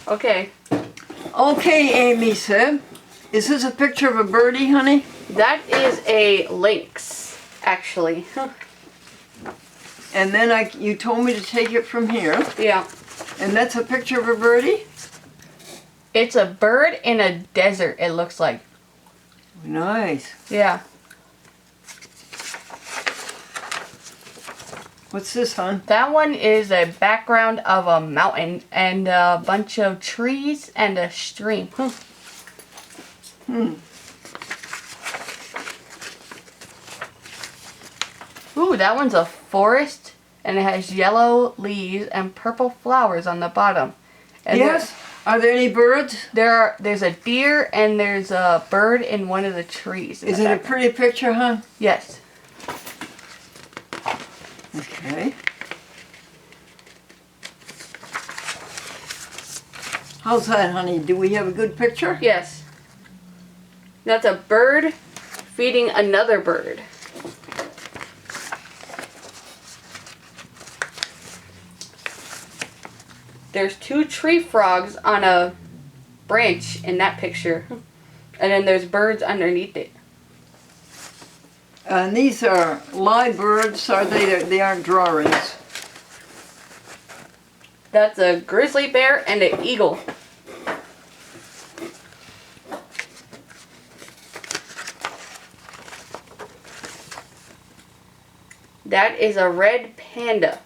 Okay. Okay, Amy said. Is this a picture of a birdie, honey? That is a lynx, actually. And then you told me to take it from here. Yeah. And that's a picture of a birdie? It's a bird in a desert, it looks like. Nice. Yeah. What's this, hon? That one is a background of a mountain and a bunch of trees and a stream. Ooh, that one's a forest and it has yellow leaves and purple flowers on the bottom. And yes. Are there any birds? There's a deer and there's a bird in one of the trees. Is it a pretty picture, huh? Yes. Okay. How's that, honey? Do we have a good picture? Yes. That's a bird feeding another bird. There's two tree frogs on a branch in that picture. And then there's birds underneath it. And these are live birds, are they? They aren't drawings. That's a grizzly bear and an eagle. That is a red panda.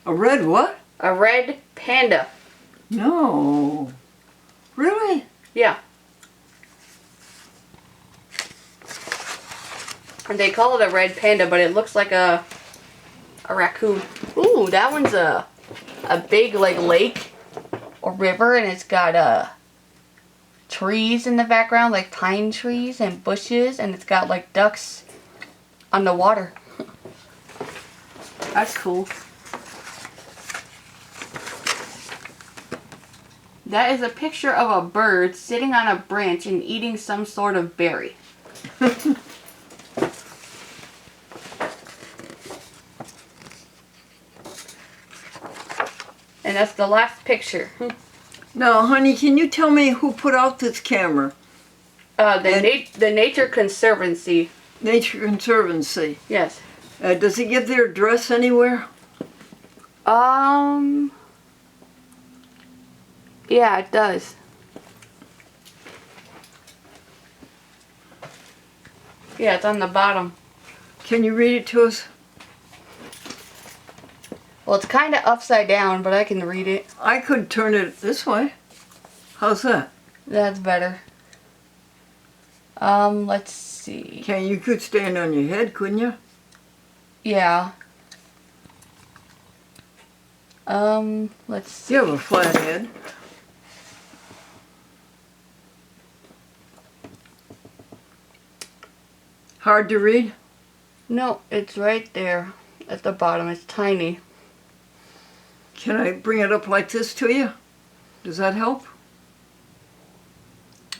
A red what? A red panda. No. Really? Yeah. And they call it a red panda, but it looks like a raccoon. Ooh, that one's a big like lake or river, and it's got trees in the background, like pine trees and bushes, and it's got like ducks on the water. That's cool. That is a picture of a bird sitting on a branch and eating some sort of berry. And that's the last picture. Now, honey, can you tell me who put out this camera? The Nature Conservancy. Nature Conservancy. Yes. Does it give their address anywhere? Yeah, it does. Yeah, it's on the bottom. Can you read it to us? Well, it's kind of upside down, but I can read it. I could turn it this way. How's that? That's better. Let's see. You could stand on your head, couldn't you? Yeah. Let's see. You have a flat head. Hard to read? No, it's right there at the bottom. It's tiny. Can I bring it up like this to you? Does that help?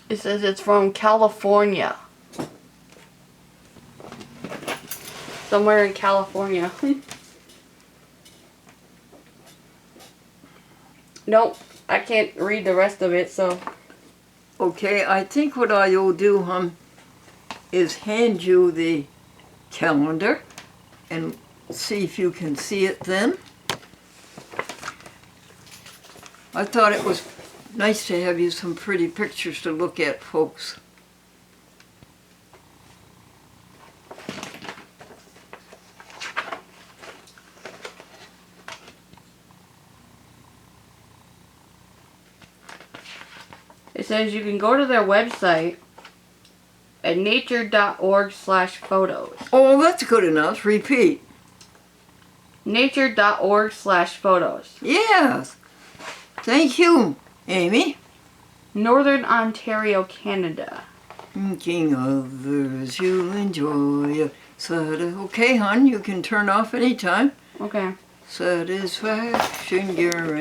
It says it's from California. Somewhere in California. Nope, I can't read the rest of it, so. Okay, I think what I will do, hon, is hand you the calendar and see if you can see it then. I thought it was nice to have you some pretty pictures to look at, folks. It says you can go to their website at nature.org/photos. Oh, that's good enough. Repeat. Nature.org/photos. Yes. Thank you, Amy. Northern Ontario, Canada. Thinking others you enjoy. Okay, hon, you can turn off anytime. Okay. Satisfaction guaranteed.